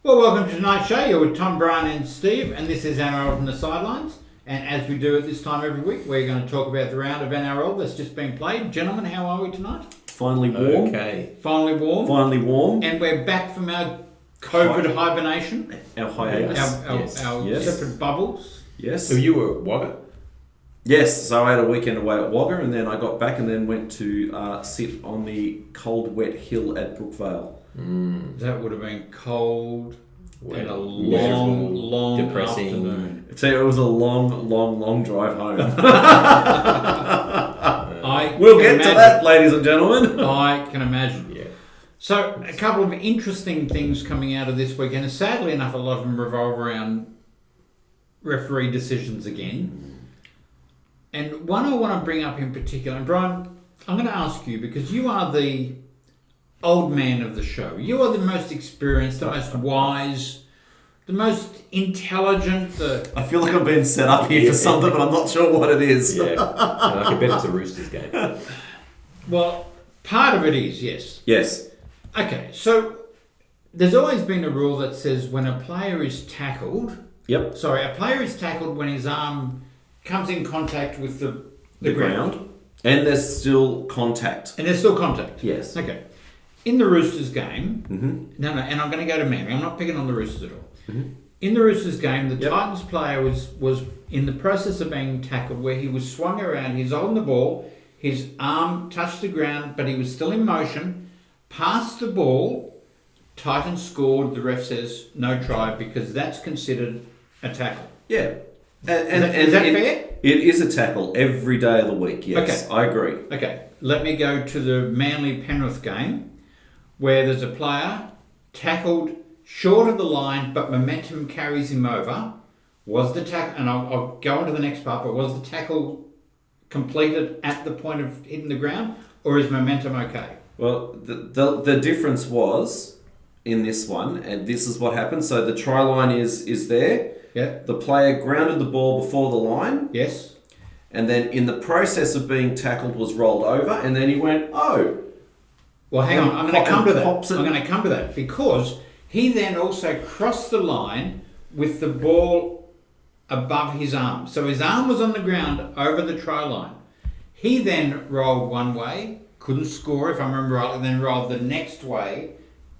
Well, welcome to tonight's show. You're with Tom, Brian and Steve, and this is NRL from the Sidelines. And as we do at this time every week, we're going to talk about the round of NRL that's just been played. Gentlemen, how are we tonight? Finally warm. Okay. Finally warm. Finally warm. And we're back from our COVID hibernation. Our hiatus. Our separate bubbles. Yes. So you were at Wagga? Yes, so I had a weekend away at Wagga and then I got back and then went to sit on the cold, wet hill at Brookvale. That would have been cold Wet, and a long depressing afternoon. So it was a long drive home. We'll get to that, ladies and gentlemen. I can imagine. Yeah. So, a couple of interesting things coming out of this weekend, and sadly enough, a lot of them revolve around referee decisions again. And one I want to bring up in particular, and Brian, I'm going to ask you, because you are the old man of the show. You are the most experienced, the most wise, the most intelligent. I feel like I'm being set up here for something, but I'm not sure what it is. Yeah, and I can bet it's a Roosters game. Well, part of it is, yes. Yes. Okay, so there's always been a rule that says when a player is tackled... Yep. Sorry, a player is tackled when his arm comes in contact with the ground. And there's still contact. And there's still contact. Yes. Okay. In the Roosters game... Mm-hmm. No, and I'm going to go to Manly. I'm not picking on the Roosters at all. Mm-hmm. In the Roosters game, the Titans player was in the process of being tackled where he was swung around, he's holding the ball, his arm touched the ground, but he was still in motion, passed the ball, Titans scored, the ref says no try because that's considered a tackle. Yeah. Is that fair? It is a tackle every day of the week, yes. Okay. I agree. Okay, let me go to the Manly-Penrith game where there's a player tackled short of the line, but momentum carries him over. Was the tackle, and I'll go on to the next part, but was the tackle completed at the point of hitting the ground, or is momentum okay? Well, the difference was in this one, and this is what happened. So the try line is there. Yeah. The player grounded the ball before the line. Yes. And then in the process of being tackled was rolled over, and then he went, oh. Well, hang on. I'm going to come to that. I'm going to come to that because he then also crossed the line with the ball above his arm. So his arm was on the ground over the try line. He then rolled one way, couldn't score if I remember rightly, then rolled the next way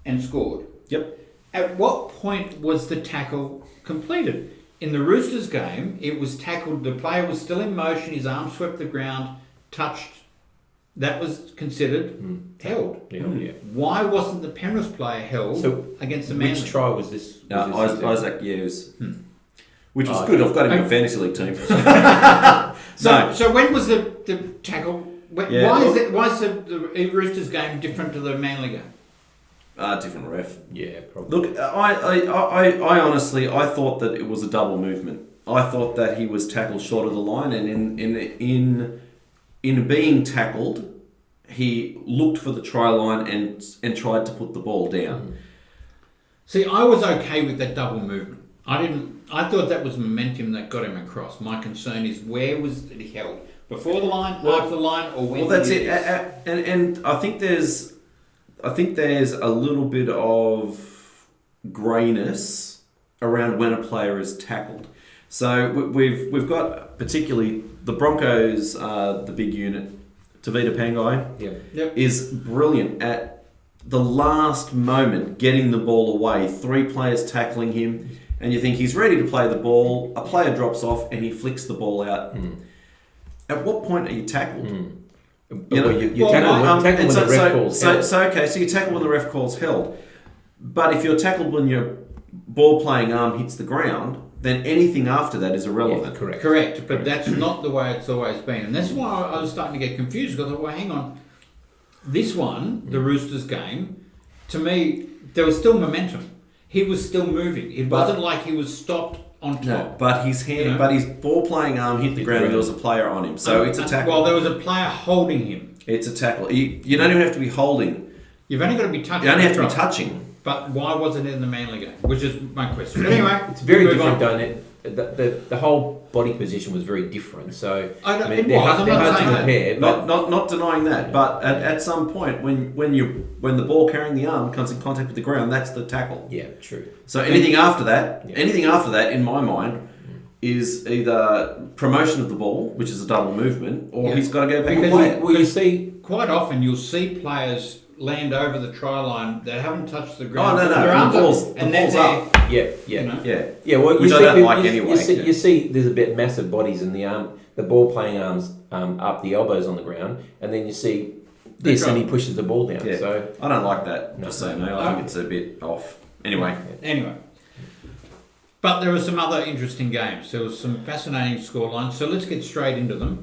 and scored. Yep. At what point was the tackle completed? In the Roosters game, it was tackled, the player was still in motion, his arm swept the ground, touched. That was considered held. Yeah. Why wasn't the Penrith player held against the Manly? Which try was this? Isaac Hughes. Which was good. I've got him in a fantasy league team. So when was the tackle? Why is the Roosters game different to the Manly game? Different ref. Yeah, probably. Look, I honestly, I thought that it was a double movement. I thought that he was tackled short of the line, and in being tackled, he looked for the try line and tried to put the ball down. See, I was okay with that double movement. I thought that was momentum that got him across. My concern is where was it held? Before the line, after the line, or when? Well, that's it. And I think there's a little bit of greyness around when a player is tackled. So we've got particularly the Broncos, the big unit, Tavita Pangai, is brilliant at the last moment getting the ball away. 3 players tackling him, and you think he's ready to play the ball. A player drops off and he flicks the ball out. At what point are you tackled? You tackle when the ref calls held. So you tackle when the ref calls held. But if you're tackled when your ball playing arm hits the ground, then anything after that is irrelevant. Yeah, correct. But that's not the way it's always been. And that's why I was starting to get confused because I thought, well, hang on. This one, the Roosters game, to me, there was still momentum. He was still moving. It wasn't like he was stopped on top. No, but his ball playing arm hit the ground and there was a player on him. So it's a tackle. Well, there was a player holding him. It's a tackle. You don't even have to be holding. You've only got to be touching. You only have to be touching. But why wasn't it in the Manly game? Which is my question. But anyway, it's very different, don't it? the whole body position was very different. So I'm not they're hard saying to that. compare. Not denying that, but at some point when the ball carrying the arm comes in contact with the ground, that's the tackle. Yeah, true. So anything after that, in my mind, is either promotion of the ball, which is a double movement, or he's got to go back and play it. Well, you see, quite often you'll see players land over the try line that haven't touched the ground. Oh, no, the ball's up. Yeah. You know? Yeah, well, which I don't like anyway. You see there's a bit massive bodies in the arm, the ball playing arms up, the elbows on the ground, and then you see this and he pushes the ball down. Yeah. So I don't like that, just so you know. I think it's a bit off. Anyway. But there were some other interesting games. There was some fascinating scorelines. So let's get straight into them.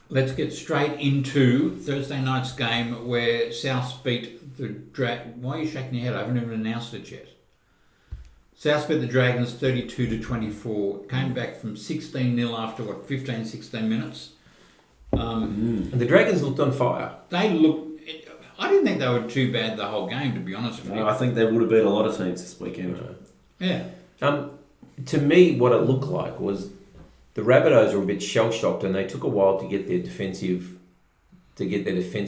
Let's get straight into Thursday night's game where South beat the Why are you shaking your head? I haven't even announced it yet. South beat the Dragons 32-24. Came back from 16-0 after, 15, 16 minutes. And the Dragons looked on fire. They looked... I didn't think they were too bad the whole game, to be honest with you. I think they would have beat a lot of teams this weekend. Yeah. To me, what it looked like was the Rabbitohs were a bit shell-shocked, and they took a while to get their defence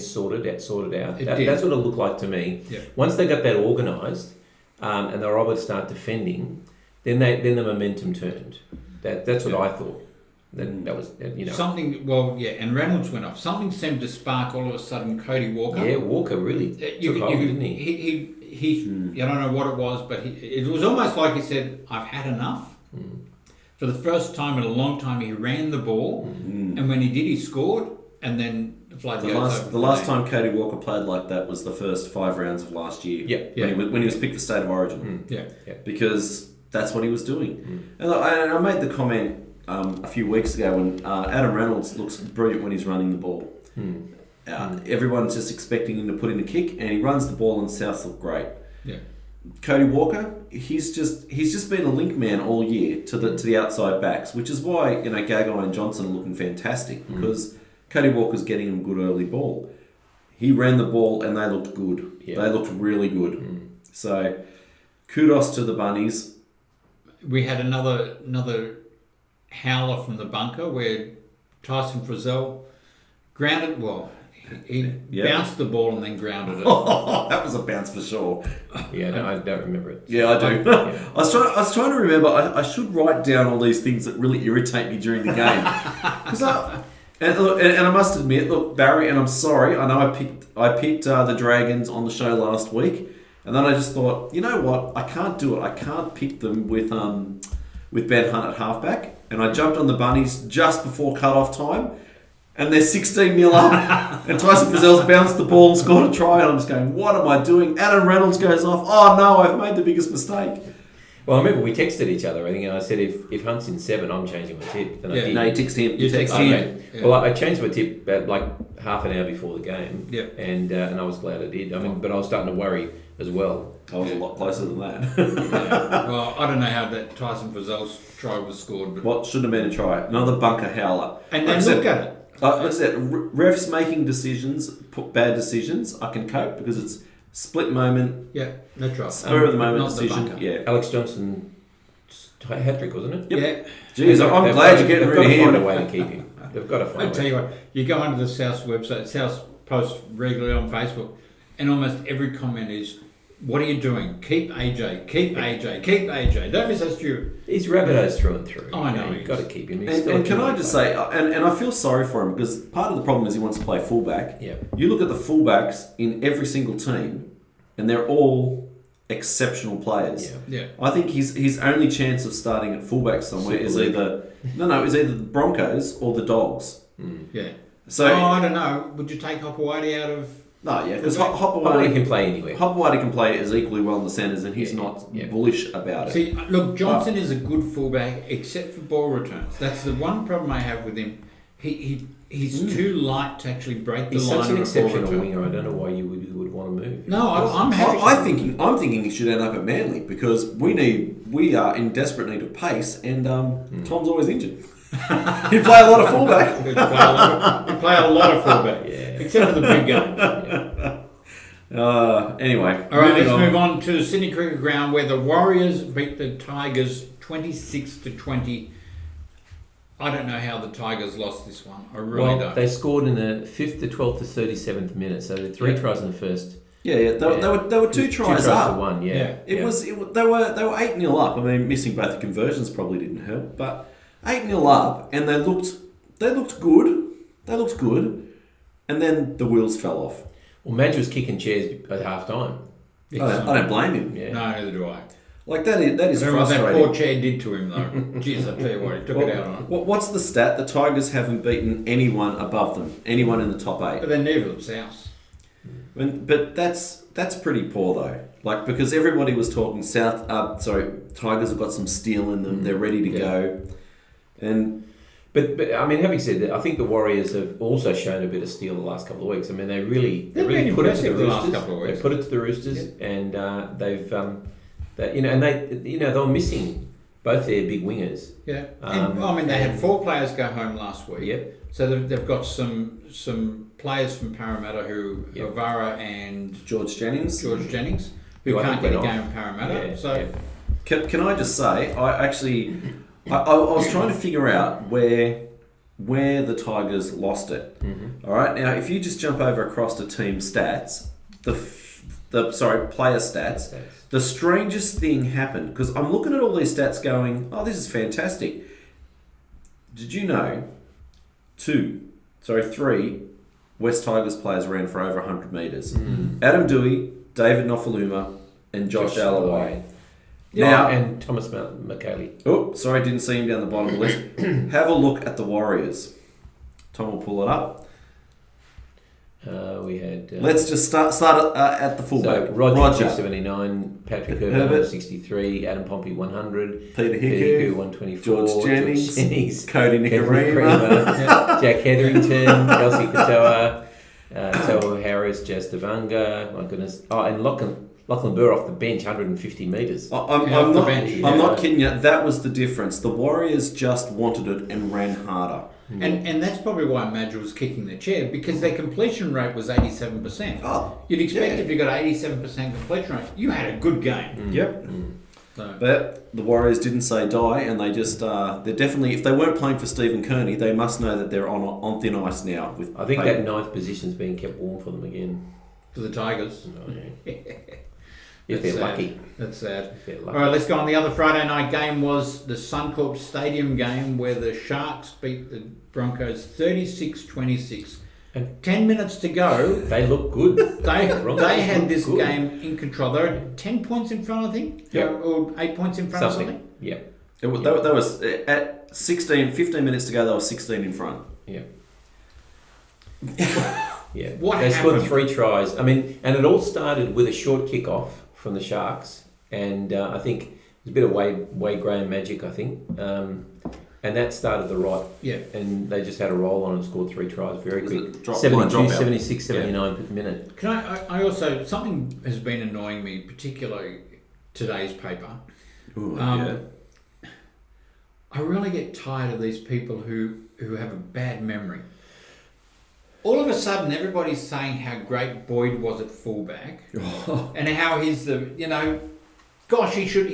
sorted out. That's what it looked like to me. Yeah. Once they got that organised, and they were able to start defending, then the momentum turned. That's what I thought. That was something. Well, yeah, and Reynolds went off. Something seemed to spark all of a sudden. Cody Walker. Yeah, Walker really took hold, didn't he? I don't know what it was, but it was almost like he said, "I've had enough." For the first time in a long time, he ran the ball, and when he did, he scored, and then the floodgates. The last time Cody Walker played like that was the first 5 rounds of last year. When he was picked for State of Origin. Because that's what he was doing. And I made the comment a few weeks ago when Adam Reynolds looks brilliant when he's running the ball. Everyone's just expecting him to put in a kick, and he runs the ball, and South look great. Yeah. Cody Walker, he's just been a link man all year to the outside backs, which is why Gagai and Johnson are looking fantastic because Cody Walker's getting him good early ball. He ran the ball and they looked good. Yeah. They looked really good. So kudos to the Bunnies. We had another howler from the bunker where Tyson Frizzell grounded. Well, he bounced the ball and then grounded it. That was a bounce for sure. Yeah, no, I don't remember it. Yeah, I do. I was trying to remember. I should write down all these things that really irritate me during the game. And I must admit, look, Barry, and I'm sorry. I know I picked the Dragons on the show last week, and then I just thought, you know what? I can't do it. I can't pick them with Ben Hunt at halfback, and I jumped on the Bunnies just before cut-off time. And they're 16-0 up. And Tyson Frizzell's bounced the ball and scored a try. And I'm just going, what am I doing? Adam Reynolds goes off. Oh, no, I've made the biggest mistake. Well, I remember we texted each other. I think I said, if Hunt's in 7, I'm changing my tip. Then I did. No, you texted him. You texted him. Yeah. Well, I changed my tip about half an hour before the game. Yeah. And I was glad I did. But I was starting to worry as well. I was a lot closer than that. Well, I don't know how that Tyson Frizzell's try was scored. But what shouldn't have been a try? Another bunker howler. And then look at it. Like I said, refs making bad decisions, I can cope because it's split moment. Yeah, that's right. Spur of the moment decision. Yeah. Alex Johnson hat-trick, wasn't it? Yep. Yeah. Jeez, I'm glad you're getting rid of him. They've got to find a way to keep him. They've got to find a way. I tell you what, you go onto the South's website, South posts regularly on Facebook, and almost every comment is, what are you doing? Keep AJ, keep AJ, keep AJ. Don't be so stupid. He's Rabbitohs through and through. I know. You've got to keep him. And can I just say, and I feel sorry for him because part of the problem is he wants to play fullback. Yeah. You look at the fullbacks in every single team, and they're all exceptional players. Yeah. I think his only chance of starting at fullback somewhere is either the Broncos or the Dogs. Yeah. So I don't know. Would you take Hopewadi out of? No, yeah, because Hopewadi can play anywhere. Hopewadi can play as equally well in the centres, and he's not bullish about it. See, look, Johnson is a good fullback, except for ball returns. That's the one problem I have with him. He's too light to actually break the line. He's such an of a ball exceptional return. winger. I don't know why you would want to move. No, I'm happy. I'm thinking he should end up at Manly because we are in desperate need of pace, and Tom's always injured. He'd play a lot of fullback. He'd play a lot of fullback. Yeah. Except for the big game. Anyway. All right, let's move on to the Sydney Cricket Ground where the Warriors beat the Tigers 26-20. I don't know how the Tigers lost this one. I really don't. They scored in the 5th, the 12th, the 37th minute, so they had 3 tries in the first. Yeah. They were 2 tries up. To 1, yeah. They were 8-0 up. I mean, missing both the conversions probably didn't help, but 8-0 up, and they looked good. They looked good, and then the wheels fell off. Well, Madge was kicking chairs at half time. I don't blame him. Yeah. No, neither do I. Like that is I don't know what frustrating. that poor chair did to him though. Jeez, I tell you what, he took it out on him. What's the stat? The Tigers haven't beaten anyone above them. Anyone in the top 8. But they're neither of South. But that's pretty poor though. Like, because everybody was talking Tigers have got some steel in them. They're ready to go. And But I mean, having said that, I think the Warriors have also shown a bit of steel the last couple of weeks. I mean, they really been put it to the impressive the last Roosters. couple of weeks. They put it to the Roosters, and they were missing both their big wingers. Yeah, they had 4 players go home last week. Yep. So they've got some players from Parramatta who Avara and George Jennings, who Who I can't think get a went game off. in Parramatta. Yeah, so. yeah. Can I just say, I was trying to figure out where the Tigers lost it. Mm-hmm. All right, now if you just jump over across to team stats, player stats, the strangest thing happened because I'm looking at all these stats going, oh, this is fantastic. Did you know 3 West Tigers players ran for over 100 metres? Mm-hmm. Adam Dewey, David Nofaluma, and Josh Alloway. Now, and Thomas McKaylee. Oh, sorry, didn't see him down the bottom of the list. Have a look at the Warriors. Tom will pull it up. We had... Let's just start at the fullback. So Roger 79, Patrick Herbert 63, Adam Pompey 100, Peter Hiku 124, George Jennings, Cody Nicarima, Nicarima, Jack Hetherington, Elsie Katoa, Tohu Harris, Jazz Devanga, my goodness. Oh, and Lachlan Burr off the bench, 150 metres. I'm not kidding you. That was the difference. The Warriors just wanted it and ran harder. And that's probably why Madge was kicking the chair, because their completion rate was 87%. Oh, You'd expect if you got 87% completion rate, you had a good game. Yep. So. But the Warriors didn't say die, and they just they're definitely, if they weren't playing for Stephen Kearney, they must know that they're on thin ice now. With I think that 9th position's being kept warm for them again. For the Tigers. Oh, yeah. If they're lucky. That's sad. If they're lucky. All right, let's go on. The other Friday night game was the Suncorp Stadium game where the Sharks beat the Broncos 36-26. And 10 minutes to go. They look good. They had this game in control. They were 10 points in front, I think? Yep. Or 8 points in front or something? Yeah. That was at 15 minutes to go. They were 16 in front. Yeah. Yeah. What they happened? scored 3 tries. I mean, and it all started with a short kick-off from the Sharks, and I think it was a bit of Wade Graham magic, I think, and that started the right. Yeah. And they just had a roll on and scored 3 tries very quick. 72, 76, 79 per minute. Can I also, something has been annoying me, particularly today's paper. Ooh, I really get tired of these people who have a bad memory. All of a sudden, everybody's saying how great Boyd was at fullback, and how he's gosh, he should.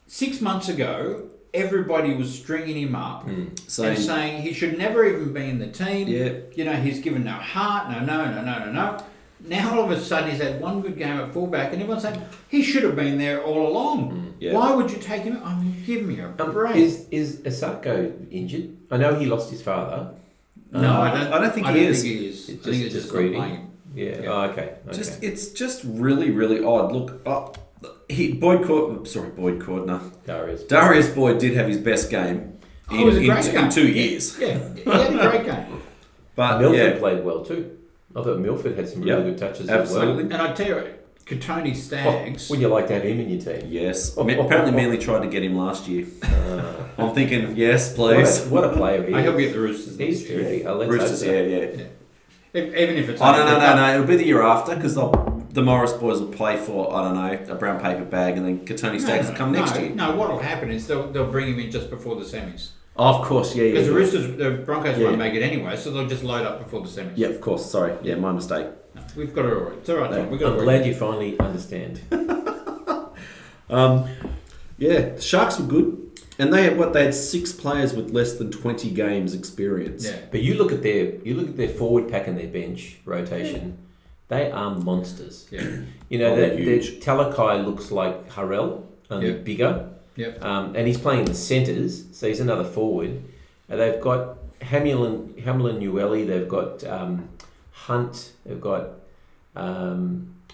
6 months ago, everybody was stringing him up and saying he should never even be in the team. Yeah. He's given no heart, no. Now all of a sudden he's had one good game at fullback, and everyone's saying he should have been there all along. Yeah. Why would you take him? I mean, give me a break. Is Asako injured? I know he lost his father. No, I don't think he is. It's I think it's just not grieving. playing. Yeah. Yeah. Oh, okay. It's just really, really odd. Look, Boyd Cordner. Darius Boyd did have his best game It was a great game. in 2 years. Yeah, he had a great game. But Milford played well too. I thought Milford had some really good touches absolutely. as well. And I tell you, Katoni Staggs. Would you like to have him in your team? Yes. Apparently Manly tried to get him last year. I'm thinking, yes, please. What a player he is. I hope we get the Roosters. He's terrific. Roosters, yeah. Even if it's... No. It'll be the year after, because the Morris boys will play for, a brown paper bag, and then Katoni Staggs will come next year. No, what will happen is they'll bring him in just before the semis. Of course, Because the Broncos won't make it anyway, so they'll just load up before the semis. Yeah, of course. Sorry. Yeah, my mistake. No, we've got it all right. It's all right, Tom. We've got I'm glad you finally understand. The Sharks were good. And they had 6 players with less than 20 games experience. Yeah. But you look at their forward pack and their bench rotation. They are monsters. Yeah. You know, they're huge. Talakai looks like Harrell, only bigger. Yep. And he's playing in the centres, so he's another forward. They've got Hamlin Ueli, they've got Hunt, they've got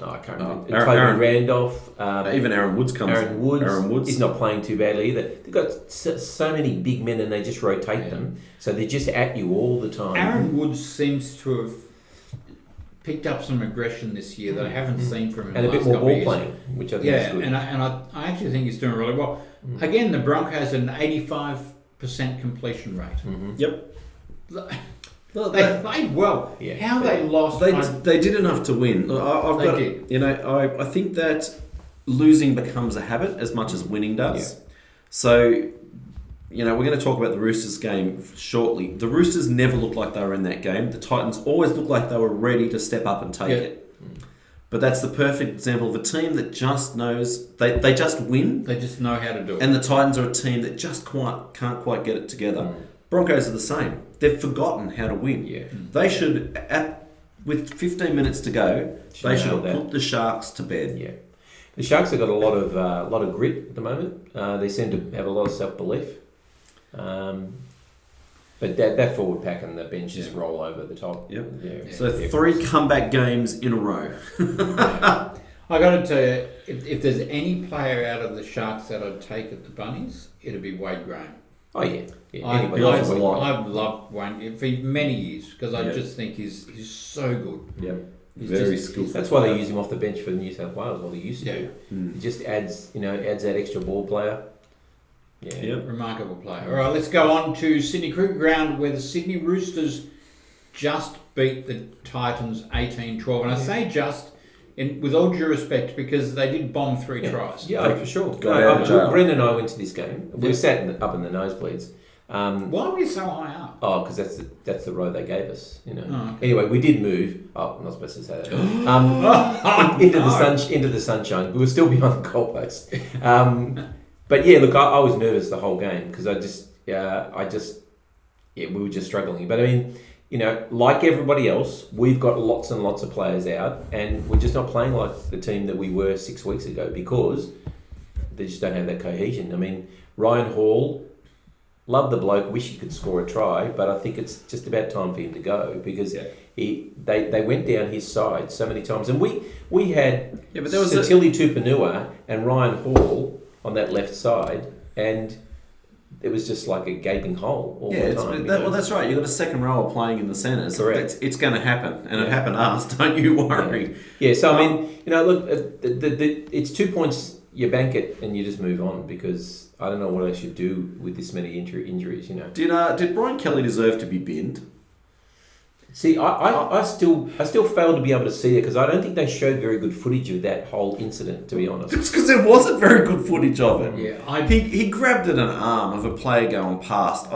I can't remember. Toby Randolph. Even Aaron Woods comes. Aaron Woods. He's not playing too badly either. They've got so many big men and they just rotate them. So they're just at you all the time. Aaron Woods seems to have picked up some aggression this year that I haven't seen from him. And a bit more ball playing, which I think is good. And I actually think he's doing really well. Again, the Broncos had an 85% completion rate. Mm-hmm. Yep. They played well. Yeah. How they lost? They did enough to win. Did. You know, I think that losing becomes a habit as much as winning does. Yeah. So, you know, we're going to talk about the Roosters game shortly. The Roosters never looked like they were in that game. The Titans always looked like they were ready to step up and take it. But that's the perfect example of a team that just knows they just win. They just know how to do it. And the Titans are a team that just can't quite get it together. Broncos are the same. They've forgotten how to win. Yeah. They should, with 15 minutes to go, they should have put the Sharks to bed. Yeah, the Sharks have got a lot of grit at the moment. They seem to have a lot of self-belief. But that forward pack and the bench just roll over the top. Yep. Yeah. So 3 comeback games in a row. I got to tell you, if there's any player out of the Sharks that I'd take at the Bunnies, it'd be Wade Graham. Oh yeah. I've loved Wayne for many years because I Yeah. just think he's so good. Yeah, He's very just- skillful. That's why they use him off the bench for New South Wales. Or they used to. Mm. He just adds that extra ball player. Yeah. Yep. Remarkable player. All right, let's go on to Sydney Cricket Ground where the Sydney Roosters just beat the Titans 18-12. And I say just, with all due respect, because they did bomb 3 tries. Yeah, for sure. Got out of jail. Brendan and I went to this game. We sat up in the nosebleeds. Why were you so high up? Oh, because that's the row they gave us. You know. Oh, okay. Anyway, we did move. Oh, I'm not supposed to say that. Into the sunshine. We were still beyond the goalpost. But yeah, look, I was nervous the whole game because we were just struggling. But I mean, you know, like everybody else, we've got lots and lots of players out, and we're just not playing like the team that we were 6 weeks ago because they just don't have that cohesion. I mean, Ryan Hall. Love the bloke, wish he could score a try, but I think it's just about time for him to go because they went down his side so many times. And we had but there was Satili Tupanua and Ryan Hall on that left side, and it was just like a gaping hole all the time. Well, that's right. You've got a second rower playing in the centre. So Correct. it's going to happen, and it happened to us. Don't you worry. Yeah, so I mean, you know, look, it's 2 points. You bank it and you just move on because I don't know what I should do with this many injuries. You know. Did Brian Kelly deserve to be binned? See, I still fail to be able to see it because I don't think they showed very good footage of that whole incident. To be honest, It's because there wasn't very good footage of it. Yeah, he grabbed at an arm of a player going past.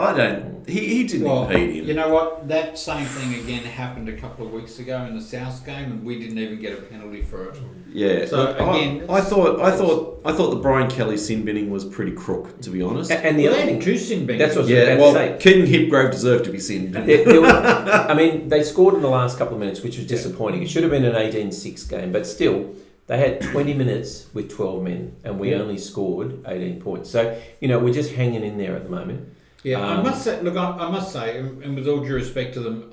He didn't impede him. You know what? That same thing again happened a couple of weeks ago in the South game, and we didn't even get a penalty for it. Yeah. So Look, again, I thought the Brian Kelly sin binning was pretty crook, to be honest. and the Well, other they thing, had 2 sin bins. that's what I was about to say. Keaton Hipgrave deserved to be sin binned. I mean, they scored in the last couple of minutes, which was disappointing. It should have been an 18-6 game, but still, they had 20 minutes with 12 men, and we only scored 18 points. So, you know, we're just hanging in there at the moment. Yeah, I must say, and with all due respect to them,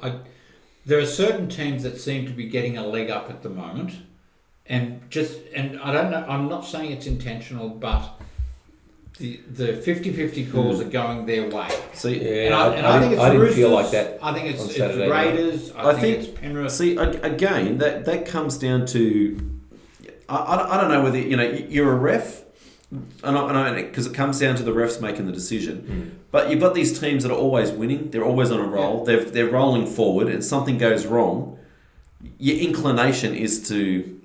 there are certain teams that seem to be getting a leg up at the moment, and I don't know. I'm not saying it's intentional, but the 50-50 calls are going their way. See, And I think it's I didn't Roosters, feel like that. I think it's Saturday Raiders. I think it's Penrith. See, again, that comes down to I don't know whether you're a ref. Because it comes down to the refs making the decision. But you've got these teams that are always winning. They're always on a roll. Yeah. They're rolling forward, and something goes wrong. Your inclination is to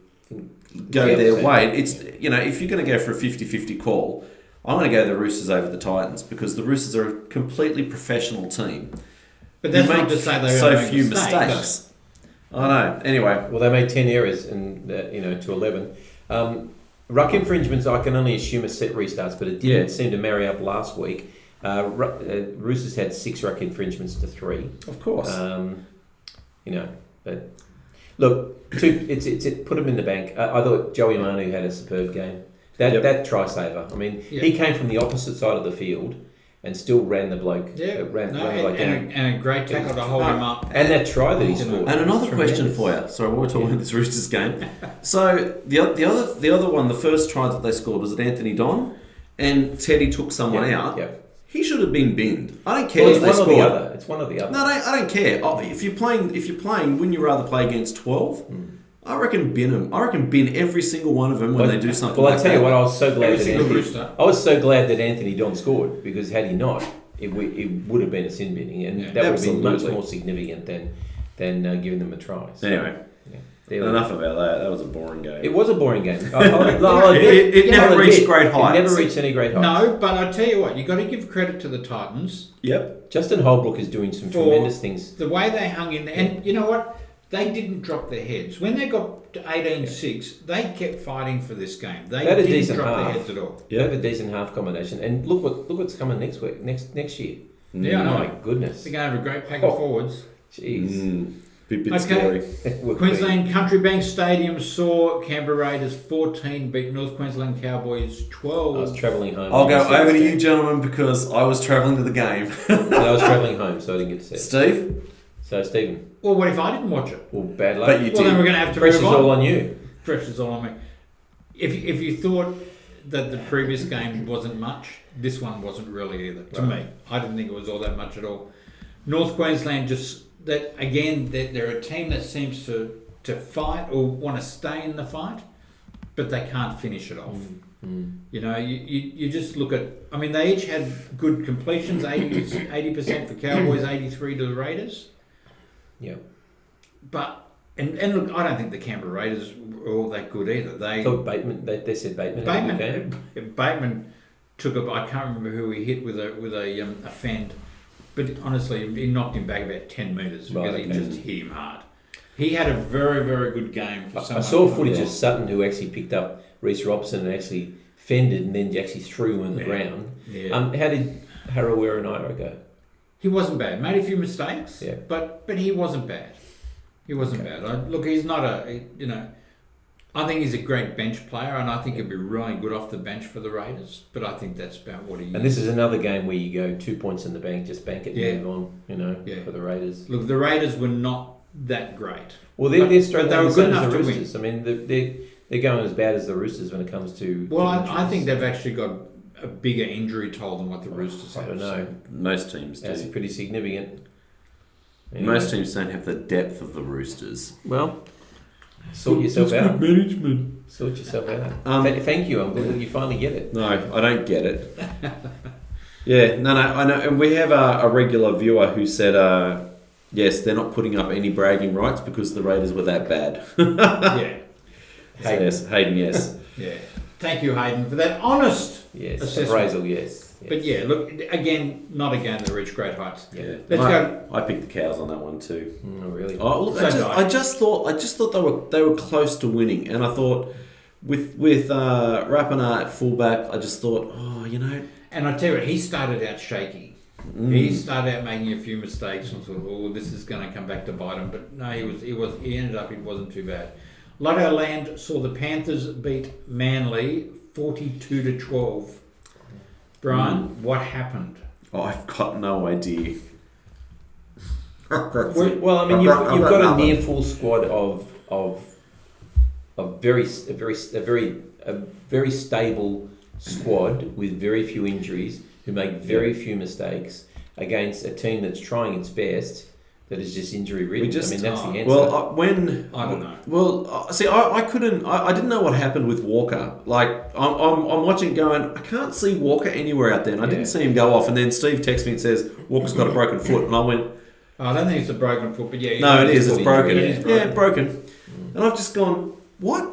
go their way. It's if you're going to go for a 50-50 call, I'm going to go the Roosters over the Titans because the Roosters are a completely professional team. But that's not to say they so don't make few mistakes. I know. Anyway, Well, they made 10 errors and to 11. Ruck infringements, I can only assume a set restarts, but it didn't seem to marry up last week. Roosters had 6 ruck infringements to 3. of course. But look, it put him in the bank. I thought Joey Manu had a superb game. That try saver. I mean, he came from the opposite side of the field and still ran the bloke. Ran the bloke down. And a great tackle to hold him up. And that try that he scored. And another question for you. Sorry, while we're talking about this Roosters game. So the other one, the first try that they scored was at Anthony Don, and Teddy took someone out. Yep. He should have been binned. I don't care. Well, it's one or the other. It's one or the other. No, I don't care. If you're playing, wouldn't you rather play against 12? I reckon bin them. I reckn bin every single one of them when they do something. Well, like I tell you what, I was so glad that Anthony Don scored, because had he not, it would have been a sin binning, and that would have been much more significant than giving them a try. So, anyway. Enough about that. That was a boring game. It was a boring game. It never reached great heights. It never reached any great heights. No, but I tell you what, you got to give credit to the Titans. Yep. Justin Holbrook is doing some tremendous things. The way they hung in, and you know what? They didn't drop their heads. When they got to 18-6, they kept fighting for this game. They didn't drop their heads at all. They had a decent half combination, and look what's coming next week, next year. Yeah, I know. My goodness, they're going to have a great pack of forwards. Jeez. Bit scary. Queensland Country Bank Stadium saw Canberra Raiders 14 beat North Queensland Cowboys 12. I was travelling home. I'll go over to you, gentlemen, because I was travelling to the game. I was travelling home, so I didn't get to see it. Steve? So, Stephen. Well, what if I didn't watch it? Well, bad luck. But you did. Well, then we're going to have to Pressure's move on. all on you. Pressure's all on me. If you thought that the previous game wasn't much, this one wasn't really either. To me, I didn't think it was all that much at all. North Queensland they're a team that seems to fight or want to stay in the fight, but they can't finish it off. You know, you just look at. I mean, they each had good completions, 80% for Cowboys, 83% to the Raiders. Yeah. But and look, I don't think the Canberra Raiders were all that good either. I thought Bateman. They said Bateman. Bateman took a. I can't remember who he hit with a fend. But honestly, he knocked him back about 10 metres because he just hit him hard. He had a very, very good game for someone. I saw footage of Sutton, who actually picked up Reece Robson and actually fended and then actually threw him on the ground. Yeah. How did Harawira and Iro go? He wasn't bad. Made a few mistakes, yeah. but he wasn't bad. He wasn't bad. Look, he's not I think he's a great bench player, and I think he'd be really good off the bench for the Raiders. But I think that's about what he is. And this is another game where you go 2 points in the bank, just bank it and move on, for the Raiders. Look, the Raiders were not that great. Well, they're straight they were good enough to win. I mean, they're going as bad as the Roosters when it comes to... Well, I think they've actually got a bigger injury toll than what the Roosters have. I don't know. Most teams do. That's pretty significant. Anyway. Most teams don't have the depth of the Roosters. Well... Sort yourself out. Good management. Sort yourself out. Thank you. I'm glad that you finally get it. No, I don't get it. I know. And we have a regular viewer who said, yes, they're not putting up any bragging rights because the Raiders were that bad. Yeah. Hayden, yes. Yeah. Thank you, Hayden, for that honest assessment. Appraisal, yes. But yeah, look, again, not a game that reached great heights. Yeah. Let's go. I picked the Cows on that one too. Oh, really? Oh, look, I just thought they were close to winning, and I thought with Rapana at fullback, I just thought, And I tell you what, he started out shaky. He started out making a few mistakes and thought, this is going to come back to bite him. But no, he ended up, it wasn't too bad. Lotto Land saw the Panthers beat Manly 42-12. Brian, what happened? Oh, I've got no idea. Well, I mean, you've got a near full squad of very stable squad with very few injuries, who make very few mistakes against a team that's trying its best. That is just injury ridden. That's the answer. Well, I don't know. Well, see, I couldn't. I didn't know what happened with Walker. Like, I'm watching, going, I can't see Walker anywhere out there, and I didn't see him go off. And then Steve texts me and says Walker's got a broken foot, and I went, I don't think it's a broken foot, but yeah. No, it is. It's broken. It is broken. Yeah, broken. And I've just gone, what?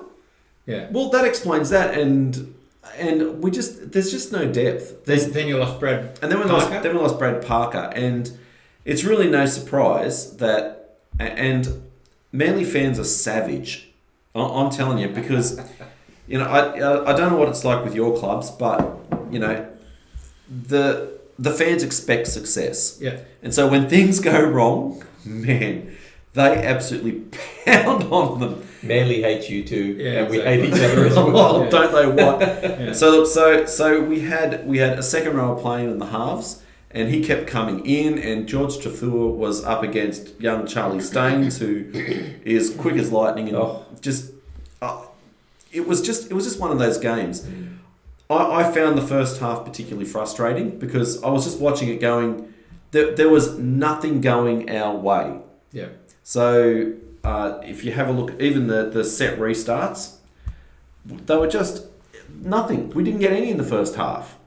Yeah. Well, that explains that, and there's just no depth. Then you lost Brad. And then we lost Brad Parker, and it's really no surprise that, and Manly fans are savage. I'm telling you, because you know I don't know what it's like with your clubs, but you know the fans expect success. Yeah. And so when things go wrong, man, they absolutely pound on them. Manly hates you too, Yeah, and we exactly. hate each other as well. Well, don't they what? Yeah. So we had a second rower playing in the halves, and he kept coming in, and George Trethua was up against young Charlie Staines, who is quick as lightning, and it was just one of those games. I found the first half particularly frustrating because I was just watching it going, there was nothing going our way. Yeah. So if you have a look, even the set restarts, they were just nothing. We didn't get any in the first half.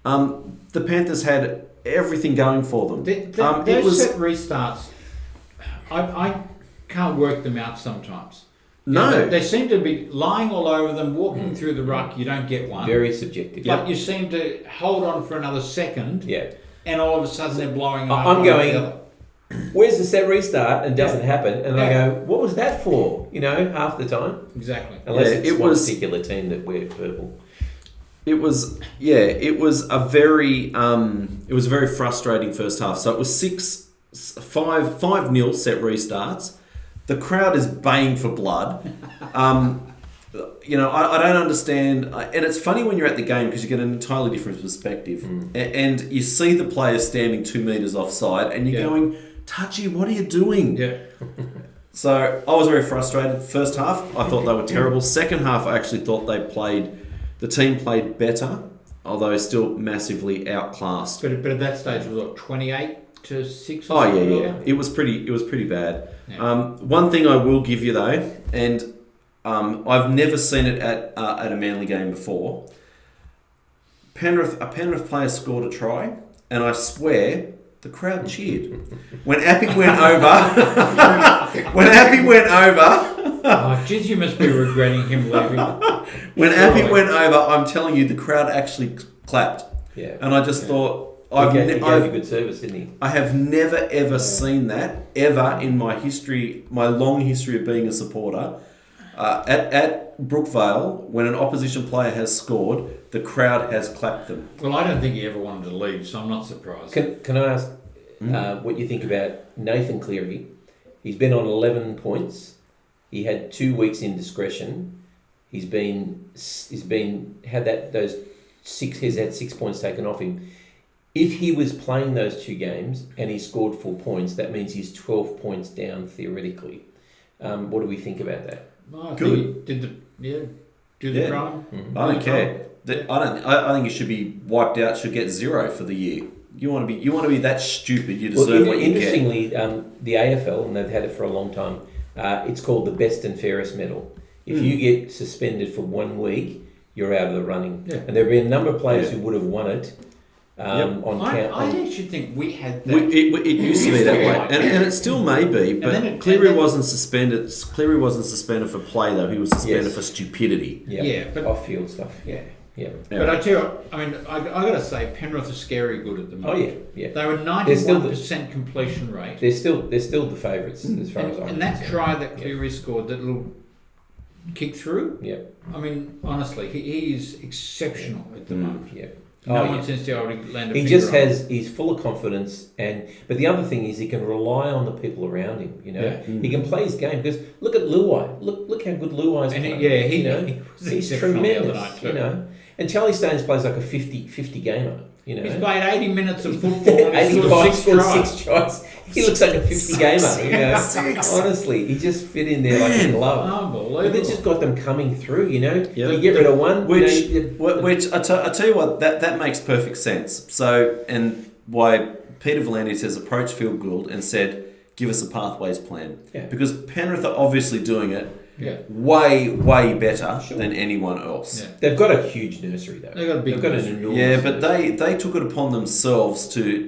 The Panthers had everything going for them. Those set restarts, I can't work them out sometimes. No. They seem to be lying all over them, walking through the ruck, you don't get one. Very subjective. But you seem to hold on for another second, and all of a sudden they're blowing up. I'm going, where's the set restart? And it doesn't happen. And I go, what was that for? You know, half the time. Exactly. Unless it's one particular team that wear purple. It was a very frustrating first half. So it was 5-0 set restarts. The crowd is baying for blood. You know, I don't understand. And it's funny when you're at the game because you get an entirely different perspective. And you see the players standing 2 metres offside and you're going, Touchy, what are you doing? Yeah. So I was very frustrated. First half, I thought they were terrible. Second half, I actually thought the team played better, although still massively outclassed. But at that stage, it was what, 28-6 or Oh something? yeah. It was pretty bad. Yeah. One thing I will give you though, and I've never seen it at a Manly game before. A Penrith player scored a try, and I swear the crowd cheered when Appy went over. Oh, jeez, you must be regretting him leaving. When Appy went over, I'm telling you, the crowd actually clapped. Yeah. And I just thought, He gave you good service, didn't he? I have never ever seen that ever in my long history of being a supporter. At Brookvale, when an opposition player has scored, the crowd has clapped them. Well, I don't think he ever wanted to leave, so I'm not surprised. Can I ask what you think about Nathan Cleary? He's been on 11 points. He had 2 weeks in discretion. He's had 6 points taken off him. If he was playing those 2 games and he scored 4 points, that means he's 12 points down theoretically. What do we think about that? Oh, I Good. think he did the crime. Mm-hmm. I don't care. I think he should be wiped out. Should get 0 for the year. You want to be that stupid. You deserve what you get. Interestingly, the AFL, and they've had it for a long time. It's called the Best and Fairest Medal. If you get suspended for 1 week, you're out of the running. Yeah. And there have been a number of players who would have won it. I actually think we had that. It used to be that way, and it still may be. But Cleary wasn't suspended. Cleary wasn't suspended for play though. He was suspended for stupidity. But off-field stuff. Yeah. But I tell you, I mean, I got to say, Penrith are scary good at the moment. Oh yeah. They were 91% completion rate. They're still the favourites as far as I'm concerned. And that try that Cleary scored, that little kick through. Yeah. I mean, honestly, he is exceptional at the moment. Yeah. No one seems to be able to land a He just has. He's full of confidence, but the other thing is he can rely on the people around him. You know, he can play his game because look at Luai. Look how good Luai's playing. He's tremendous. You know, and Charlie Staines plays like a 50 gamer. You know, he's played 80 minutes of football. 85 scored 6 tries. He looks like a 50 gamer. You know, honestly, he just fit in there like a glove. Unbelievable. But they just got them coming through. You know, you get rid of one, which I tell you what, that makes perfect sense. So, and why Peter V'landys has approached Phil Gould and said, "Give us a pathways plan," because Penrith are obviously doing it. Way better than anyone else. Yeah. They've got a huge nursery though. They've got an enormous. Yeah, but they took it upon themselves to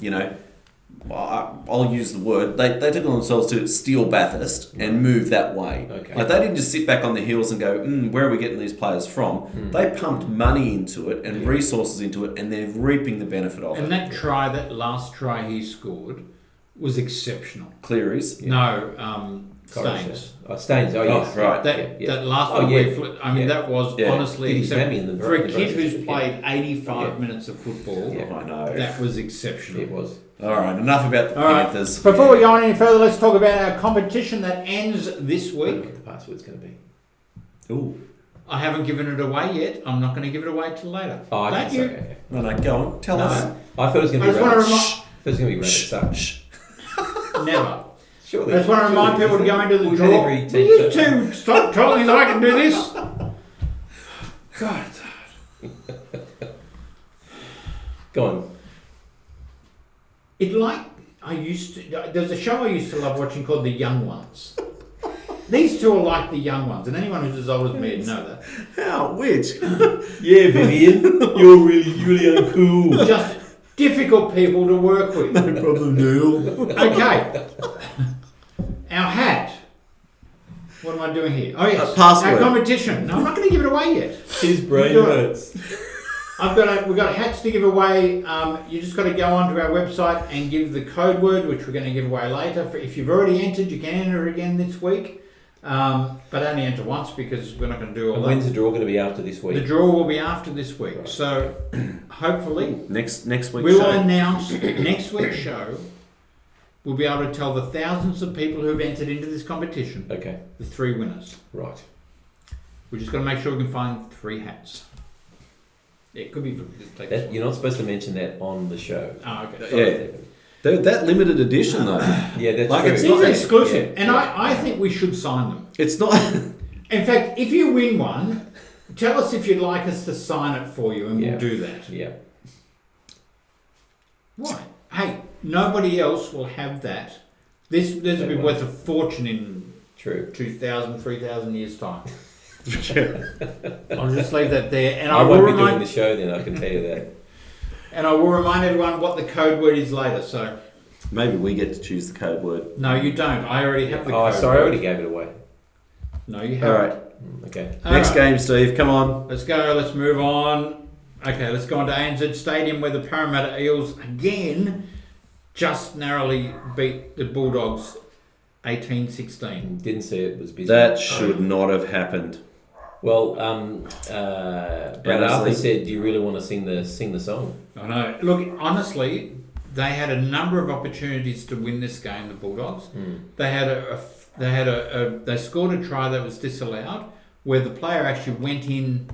you know, I'll use the word. They took it on themselves to steal Bathurst and move that way. Okay. Like they didn't just sit back on the heels and go, where are we getting these players from? They pumped money into it and resources into it, and they're reaping the benefit of it. And that last try he scored, was exceptional. Cleary's. No, Staines. Staines. Oh, yes. Right. That last one where he flipped, I mean, that was honestly, Did his mammy in the for a the kid who's Roosters, played 85 minutes of football, I know. that was exceptional. It was. All right, enough about the All right. Panthers. Before we go on any further, let's talk about our competition that ends this I don't know week. what the password's going to be. Ooh. I haven't given it away yet. I'm not going to give it away till later. Oh, I Don't think you? so. Okay. No, go on. Tell us. No, I thought it was going I to just be want to rabbit. remind. I thought it was going to be rabbit. Shh. Never. Surely. I just want to remind people to go into the We've draw. had every Will team you so far. two stop talking so I can do this? God. Go on. There's a show I used to love watching called The Young Ones. These two are like the young ones, and anyone who's as old as me would know that. How? Which? Yeah, Vivian, you're really uncool. Just difficult people to work with. No problem, Neil. Okay. Our hat. What am I doing here? Oh yes, password. our competition. No, I'm not going to give it away yet. His brain Do it. hurts. We've got hats to give away. You just got to go onto our website and give the code word, which we're going to give away later. If you've already entered, you can enter again this week, but only enter once because we're not going to do all And that. when's the draw going to be after this week? The draw will be after this week, Right. so hopefully Next week's we will show. announce next week's show. We'll be able to tell the thousands of people who've entered into this competition Okay, the 3 winners. right. We're just going to make sure we can find 3 hats. It could be. Take this one. You're not supposed to mention that on the show. Oh, okay. Yeah. They're that limited edition though. Yeah, that's Like, true. it's These not are exclusive, Yeah, and yeah. I think we should sign them. It's not. In fact, if you win one, tell us if you'd like us to sign it for you, and Yeah. we'll do that. Yeah. Why? Hey, nobody else will have that. This will be won't. worth a fortune in True. 2,000, 3,000 years' time. I'll just leave that there, and I I will won't be doing remind the show then, I can tell you that. and I will remind everyone what the code word is later. So Maybe we get to choose the code word. no, you don't. I already have the Oh, code sorry, I word. already gave it away. No, you All haven't. right. Okay. All Next right. game, Steve. Come on. Let's go. Let's move on. Okay, let's go on to ANZ Stadium where the Parramatta Eels again just narrowly beat the Bulldogs 18-16. Didn't see it, was busy. That should not have happened. Well, Brad Arthur said, "Do you really want to sing the song?" I know. Look, honestly, they had a number of opportunities to win this game. The Bulldogs. They scored a try that was disallowed, where the player actually went in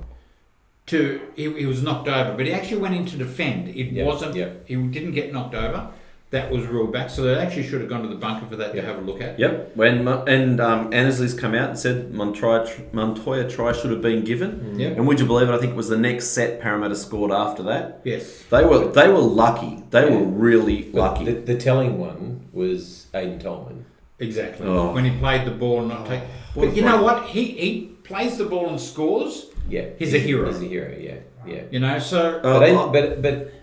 to. He was knocked over, but he actually went in to defend. It Yep, wasn't. yep. He didn't get knocked over. That was ruled back, so they actually should have gone to the bunker for that to have a look at. Yep. When Annesley's come out and said Montoya try should have been given. Yep. And would you believe it? I think it was the next set Parramatta scored after that. Yes. They were lucky. They were really lucky. The telling one was Aiden Tolman. Exactly. Oh. When he played the ball and not take. What But a you know break. what? He plays the ball and scores. Yeah, He's a hero. He's a hero. Yeah. You know, so But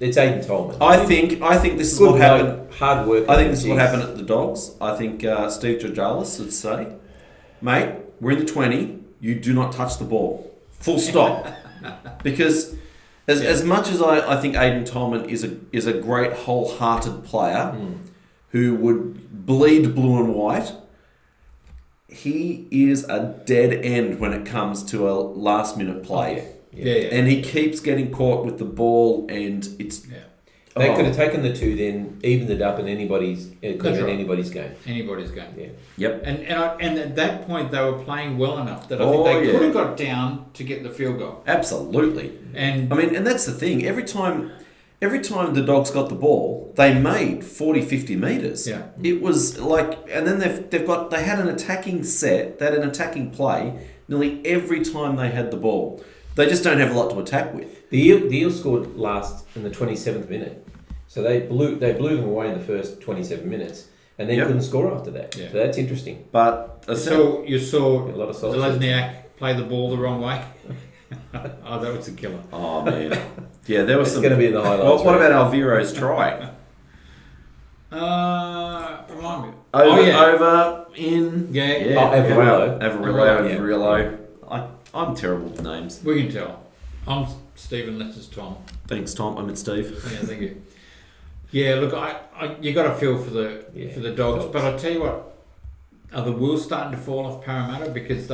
it's Aiden Tolman. I think this is Good what happened. bloke, hard work. I think this is what happened at the Dogs. I think Steve Georgalis would say, "Mate, we're in the 20. You do not touch the ball. Full stop." Because as much as I think Aiden Tolman is a great wholehearted player who would bleed blue and white, he is a dead end when it comes to a last minute play. yeah. And he keeps getting caught with the ball, and it's They could have taken the two, then evened it up, and it could have That's been right. anybody's game. Anybody's game. Yeah. Yep. And at that point they were playing well enough that I think Oh, they yeah. could have got down to get the field goal. Absolutely. And I mean, and that's the thing. Every time the Dogs got the ball, they made 40, 50 metres. Yeah. It was like, and then they had an attacking set, they had an attacking play nearly every time they had the ball. They just don't have a lot to attack with. The Eels scored last in the 27th minute, so they blew them away in the first 27 minutes, and then Yep. couldn't score after that. Yeah. So that's interesting. But you saw A lot of solid Zelezniak play the ball the wrong way. Oh, that was a killer. oh man, yeah, there was It's some. going to be in the highlights. What right? about Alviro's try? Remind me. Over in Yeah. Oh, Averillo. Averillo. I'm terrible with names. We can tell. I'm Stephen. This is Tom. Thanks, Tom. I'm at Steve. Yeah, thank you. Yeah, look, you got to feel for the dogs, but I tell you what, are the wheels starting to fall off Parramatta because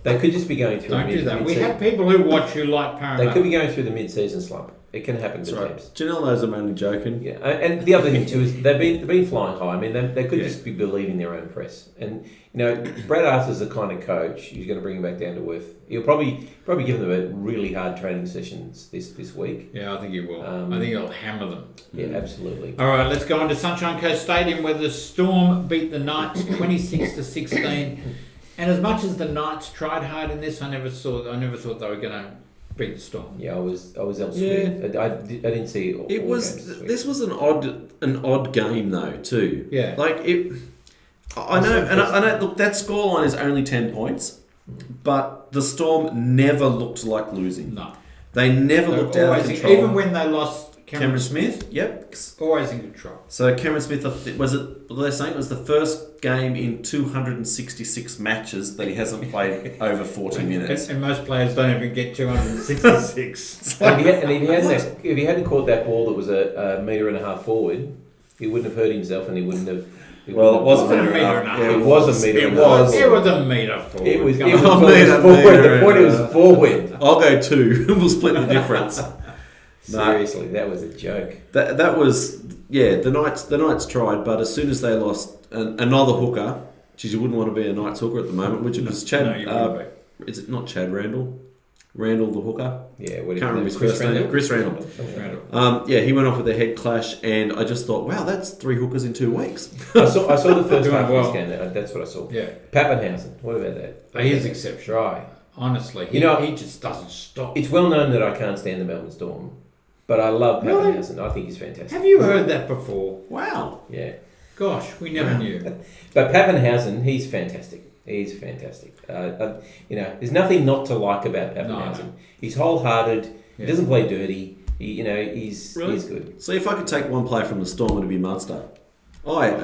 they could just be going through. Don't do that. We have people who watch who like Parramatta. They could be going through the mid-season slump. It can happen to teams. Janelle knows I'm only joking. Yeah, and the other thing too is they've been flying high. I mean, they could just be believing their own press. And Brad Arthur's the kind of coach who's going to bring them back down to earth. He'll probably give them a really hard training sessions this week. Yeah, I think he will. I think he'll hammer them. Yeah, absolutely. All right, let's go on to Sunshine Coast Stadium where the Storm beat the Knights 26-16. And as much as the Knights tried hard in this, I never thought they were going to beat the Storm. Yeah, I was elsewhere. I didn't see all it was. This was an odd game though too. Yeah, like it. I know, and I know. Look, that scoreline is only 10 points, but the Storm never looked like losing. No, they never looked out of control. Even when they lost Cameron Smith, yep, always in control. So Cameron Smith, they're saying it was the first game in 266 matches that he hasn't played over 40 minutes. And most players don't even get 266. If he hadn't caught that ball that was a metre and a half forward, he wouldn't have hurt himself, and he wouldn't have. It wasn't a metre and a half. It was a metre. It was a metre forward. It was forward. The point was forward. I'll go 2. We'll split the difference. Seriously, that was a joke. That was the Knights tried, but as soon as they lost another hooker, geez, you wouldn't want to be a Knights hooker at the moment, which is Chad. Is it not Chad Randall? Randall the hooker. Yeah, what can't remember his first name. Chris Randall. He went off with a head clash, and I just thought, wow, that's 3 hookers in 2 weeks. I saw the first half of this game. That's what I saw. Yeah, Pappenhausen. What about that? He is exceptional. Right. Honestly, he just doesn't stop. It's well known that I can't stand the Melbourne Storm. But I love Pappenhausen. I think he's fantastic. Have you heard that before? Wow. Yeah. Gosh, we never knew. But Pappenhausen, he's fantastic. He's fantastic. There's nothing not to like about Pappenhausen. No. He's wholehearted. He doesn't play dirty. He's good. So if I could take one player from the Storm, it'd be Munster.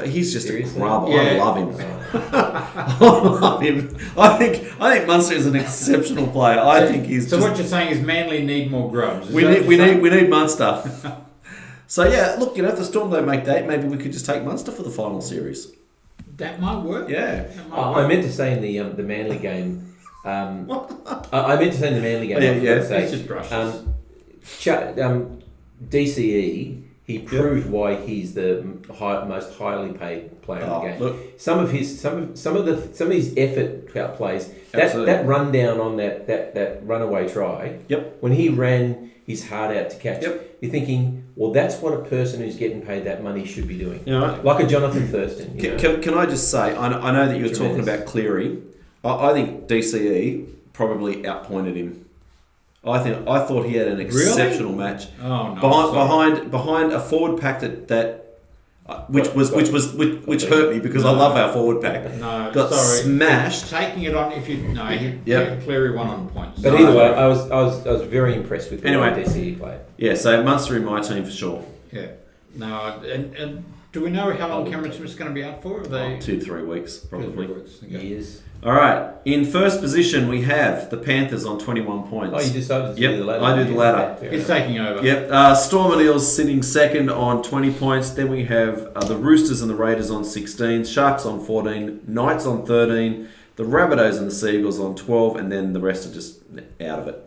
He's just Seriously? a grub. Yeah. I love him. I love him. I think Munster is an exceptional player. I think he's. So what you're saying is Manly need more grubs. We need Munster. So look, if the Storm don't make that, maybe we could just take Munster for the final series. That might work. Yeah. I meant to say in the Manly game. I meant to say in the Manly game. It's just brushes. DCE. He proved why he's the most highly paid player in the game. Look, some of his effort plays, that rundown on that runaway try. Yep. When he ran his heart out to catch, yep. You're thinking, well, that's what a person who's getting paid that money should be doing. Right. Like a Jonathan Thurston. Can I just say, I know that you were talking about Cleary. I think DCE probably outpointed him. I thought he had an exceptional match. Oh no! Behind a forward pack which hurt me because I love our forward pack. No, got smashed. Taking it on Cleary won on points. But either way, I was very impressed with the way DCE played. Yeah, so Munster in my team for sure. Yeah. No, and do we know how long Cameron Smith's going to be out for? 2 to 3 weeks, probably. 2 to 3 weeks. Okay. Years. All right. In first position, we have the Panthers on 21 points. Oh, you decided to do the ladder? I did the ladder. He's taking over. Yep. Storm and Eels sitting second on 20 points. Then we have the Roosters and the Raiders on 16, Sharks on 14, Knights on 13, the Rabbitohs and the Seagulls on 12, and then the rest are just out of it.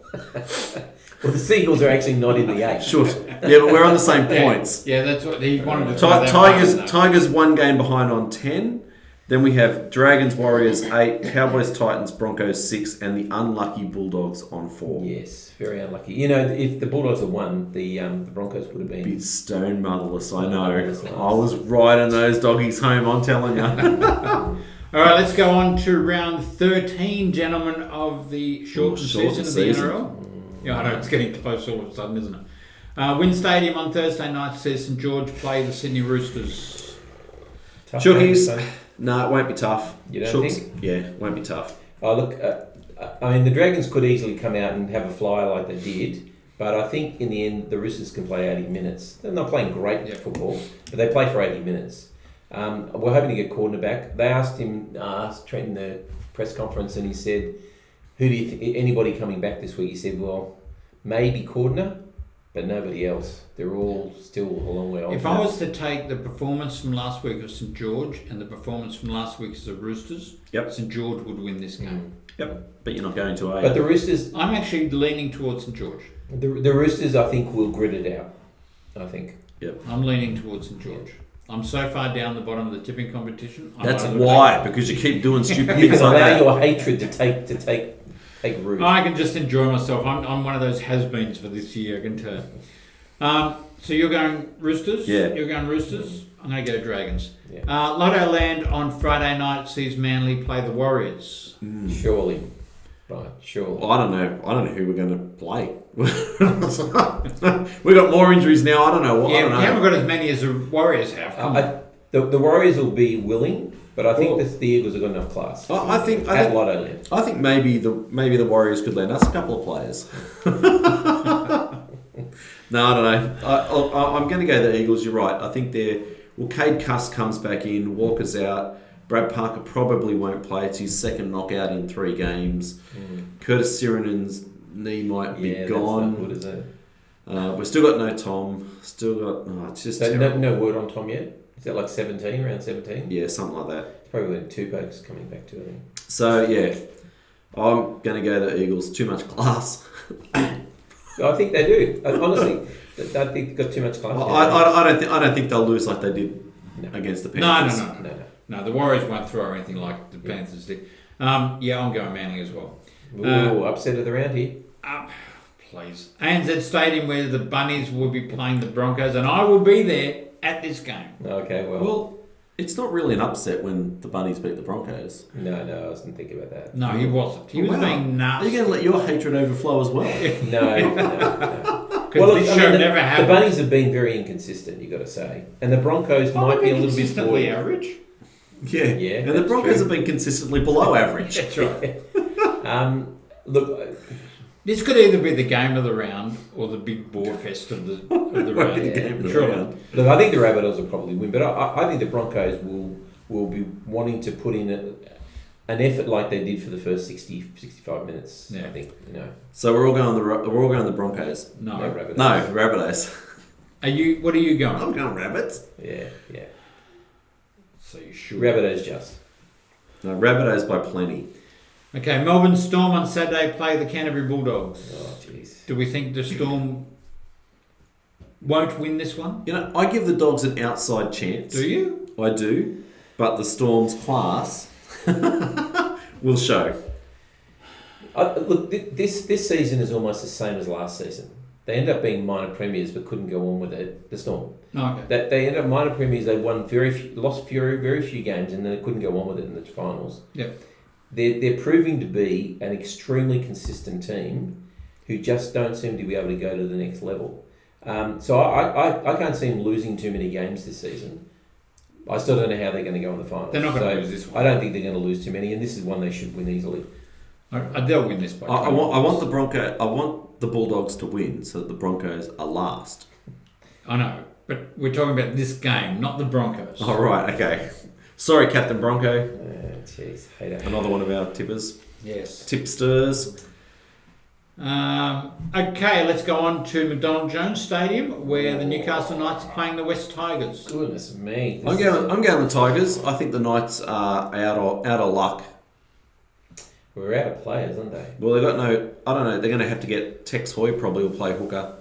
Well, the Seagulls are actually not in the 8. Sure. Yeah, but we're on the same points. Yeah, that's what he wanted to Tigers 1 game behind on 10. Then we have Dragons, Warriors 8, Cowboys, Titans, Broncos 6, and the unlucky Bulldogs on 4. Yes, very unlucky. If the Bulldogs had won, the Broncos would have been... Bit stone motherless, I know. I was riding those doggies home, I'm telling you. All right, let's go on to round 13, gentlemen, of the shortened season of the NRL. Yeah, I know, it's getting close all of a sudden, isn't it? Win Stadium on Thursday night says St George play the Sydney Roosters. Shookies. No, it won't be tough. You don't think? Yeah, it won't be tough. Oh, look, the Dragons could easily come out and have a flyer like they did, but I think in the end, the Roosters can play 80 minutes. They're not playing great football, but they play for 80 minutes. We're hoping to get Cordner back. They asked Trent in the press conference, and he said, anybody coming back this week? He said, well, maybe Cordner, but nobody else. They're all still a long way off. If I was to take the performance from last week of St George and the performance from last week's of Roosters, St George would win this game. Yep, but you're not going to, But the Roosters... I'm actually leaning towards St George. The Roosters, I think, will grit it out. I think. Yep. I'm leaning towards St George. I'm so far down the bottom of the tipping competition. That's why, because you keep doing stupid You things can like allow that. your hatred to take root. I can just enjoy myself. I'm one of those has-beens for this year, I can tell. So you're going Roosters? Yeah. You're going Roosters? I'm going to go Dragons. Yeah. Lotto Land on Friday night sees Manly play the Warriors. Surely. Right, surely. Well, I don't know who we're going to play. We got more injuries now. I don't know what. Yeah, I don't know. we haven't got as many as the Warriors have. The Warriors will be willing, but I think the Eagles have got enough class. I think Lotto Land. I think maybe the Warriors could lend us a couple of players. No, I don't know. I'm going to go the Eagles. You're right. I think Cade Cuss comes back in, Walker's out. Brad Parker probably won't play. It's his second knockout in 3 games. Curtis Sirenen's knee might be gone. That's not good, is it? We've still got no Tom. Still got... it's just terrible. No word on Tom yet? Is that like 17, around 17? Yeah, something like that. It's probably when Tupac's coming back to it. So, yeah. I'm going to go the Eagles. Too much class. I think they do. Honestly, I think they've got too much class. Well, I don't think they'll lose like they did against the Panthers. No, the Warriors won't throw anything like the Panthers did. Yeah, I'm going Manly as well. Ooh, upset of the round here. Please. ANZ Stadium where the Bunnies will be playing the Broncos, and I will be there at this game. Okay, Well, it's not really an upset when the Bunnies beat the Broncos. No, I wasn't thinking about that. No, he wasn't. He was being nasty. Are you going to let your hatred overflow as well? No. Because this show never happened. The Bunnies have been very inconsistent, you've got to say. And the Broncos might be a little bit consistently average. Yeah. And the Broncos have been consistently below average. That's right. Look, this could either be the game of the round or the big boar fest of the round. Look, I think the Rabbitohs will probably win, but I think the Broncos will be wanting to put in an effort like they did for the first 65 minutes. Yeah. I think, So we're all going the Broncos. No, Rabbitohs. No, Rabbitohs. What are you going? I'm going Rabbits. Yeah. So you should. Rabbitohs just. No, Rabbitohs by plenty. Okay, Melbourne Storm on Saturday play the Canterbury Bulldogs. Oh, jeez. Do we think the Storm won't win this one? I give the Dogs an outside chance. Do you? I do, but the Storm's class will show. Look, this season is almost the same as last season. They ended up being minor premiers but couldn't go on with it. The Storm. Okay. They ended up minor premiers. They won lost very few games, and then they couldn't go on with it in the finals. Yep. They're proving to be an extremely consistent team who just don't seem to be able to go to the next level. So I can't see them losing too many games this season. I still don't know how they're going to go in the finals. They're not going to lose this one. I don't think they're going to lose too many, and this is one they should win easily. They'll win this by. I want the Bulldogs to win, so that the Broncos are last. I know, but we're talking about this game, not the Broncos. Oh, right, okay. Sorry, Captain Bronco. Jeez, hate it. Another one of our tippers. Yes. Tipsters. Okay, let's go on to McDonald Jones Stadium, where the Newcastle Knights are playing the West Tigers. Goodness me. I'm going the Tigers. I think the Knights are out of luck. We're out of players, aren't they? Well, they got no. I don't know. They're going to have to get Tex Hoy probably will play hooker.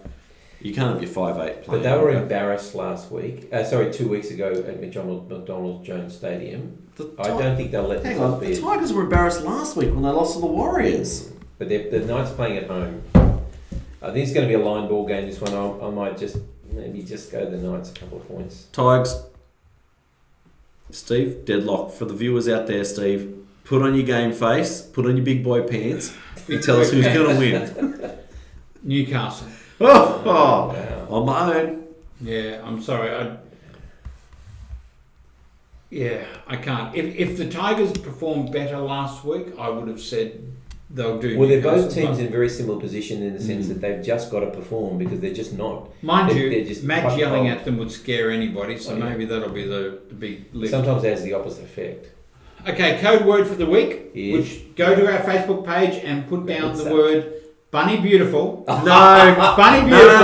You can't have your 5'8" But they were embarrassed last week. 2 weeks ago at McDonald Jones Stadium. I don't think they'll let Hang on, the Tigers were embarrassed last week when they lost to the Warriors. But the Knights playing at home. I think it's going to be a line ball game. This one, I might maybe go the Knights a couple of points. Tigers. Steve, deadlock for the viewers out there. Steve, put on your game face, put on your big boy pants, and tell us who's going to win. Newcastle. Wow. On my own. Yeah, I'm sorry. I can't. If the Tigers performed better last week, I would have said they'll do. Well, they're both teams in very similar position in the sense that they've just got to perform because they're just not. Mind you, Matt yelling at them would scare anybody, so maybe that'll be the big lift. Sometimes it has the opposite effect. Okay, code word for the week, which go to our Facebook page and put down the word Bunny Beautiful. No. Bunny No, Beautiful.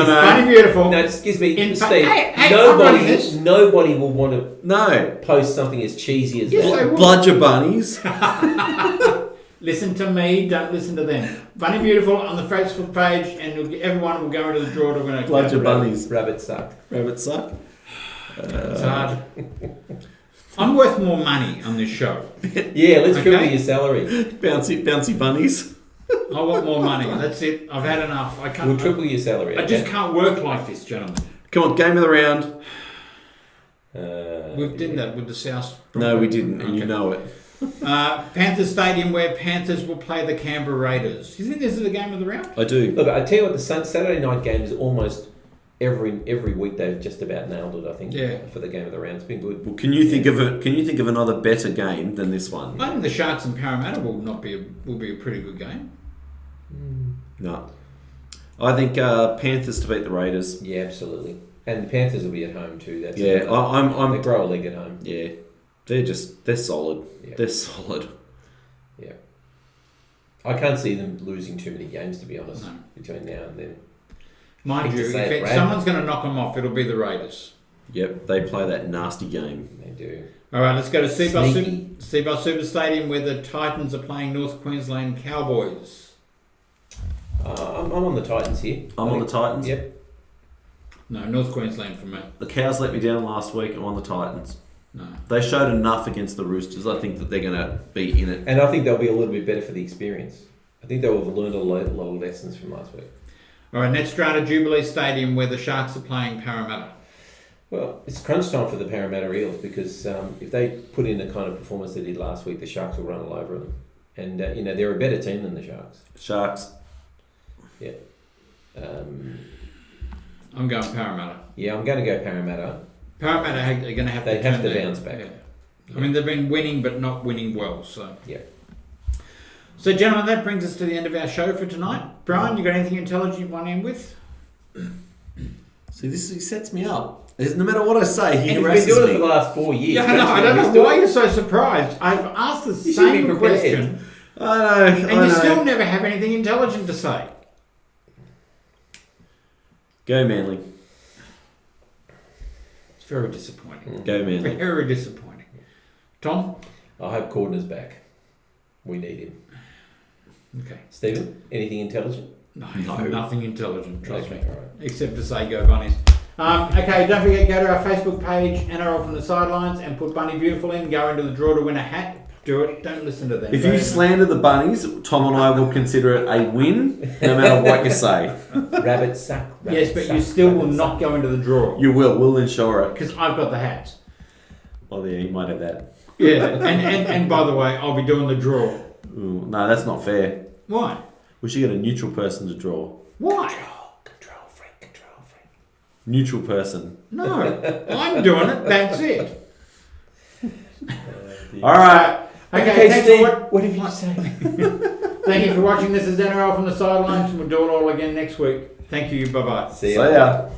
no. Bunny Beautiful. No, excuse me, In Steve. hey, I'm running this. Nobody will want to No. post something as cheesy as Yes, that. they will. Bludger bunnies. Listen to me, don't listen to them. Bunny Beautiful on the Facebook page, and everyone will go into the draw to win a Bludger bunnies. Rabbit suck. Rabbit suck. It's hard. I'm worth more money on this show. Yeah, let's triple Okay. your salary. Bouncy bunnies. I want more money. That's it. I've had enough. I can't. We'll triple your salary. I just can't work like this, gentlemen. Come on, game of the round. We've done that with the South. No, we didn't, and you Okay. know it. Panthers Stadium, where Panthers will play the Canberra Raiders. You think this is the game of the round? I do. Look, I tell you what, the Saturday night game is almost every week they've just about nailed it. I think. Yeah. For the game of the round, it's been good. Well, can you think of another better game than this one? I think the Sharks and Parramatta will be a pretty good game. No. I think Panthers to beat the Raiders. Yeah, absolutely. And the Panthers will be at home too. That's Yeah, they grow a leg at home. Yeah, they're solid. Yeah. They're solid. Yeah. I can't see them losing too many games, to be honest, No. between now and then. Mind Hate you, to say if it, Brad. someone's going to knock them off, it'll be the Raiders. Yep, they play that nasty game. They do. All right, let's go to Sneaky. Seabus Super Stadium, where the Titans are playing North Queensland Cowboys. I'm on the Titans here. I'm on the Titans. Yep. No, North Queensland for me. The Cows let me down last week. I'm on the Titans. No. They showed enough against the Roosters. I think that they're going to be in it. And I think they'll be a little bit better for the experience. I think they'll have learned a lot of lessons from last week. All right, Netstrata Jubilee Stadium, where the Sharks are playing Parramatta. Well, it's crunch time for the Parramatta Eels because if they put in the kind of performance they did last week, the Sharks will run all over them. And, they're a better team than the Sharks. Sharks. Yeah. I'm going Parramatta. Yeah, I'm going to go Parramatta. Parramatta are going to have They to have turn to their- bounce back. Yeah. I mean, they've been winning, but not winning well. So Yeah. So, gentlemen, that brings us to the end of our show for tonight. Brian, you got anything intelligent you want to end with? See, he sets me up. No matter what I say, he And you've been harasses doing it for me. the last 4 years. Yeah, I know. I don't know why you're so surprised. I've asked the You should be same prepared. question, I know. and you still never have anything intelligent to say. Go Manly. It's very disappointing. Go Manly. Very disappointing. Tom? I hope Cordner's back. We need him. Okay. Stephen, anything intelligent? No, No. nothing intelligent, trust me. All right. Except to say go Bunnies. Okay, don't forget, go to our Facebook page, NRL from the Sidelines, and put Bunny Beautiful in. Go into the draw to win a hat. Do it. Don't listen to them. If you slander the Bunnies, Tom and I will consider it a win, no matter what you say. Rabbit suck. Rabbit Yes, but suck, you still will rabbit not suck. go into the draw. You will. We'll ensure it. Because I've got the hats. Oh, yeah, you might have that. Yeah, and by the way, I'll be doing the draw. Ooh, no, that's not fair. Why? We should get a neutral person to draw. Why? Control freak. Neutral person. No, I'm doing it. That's it. All right. Okay, thanks Steve, for what did you say? Thank you for watching. This is NRL from the Sidelines, and we'll do it all again next week. Thank you. Bye bye. See ya.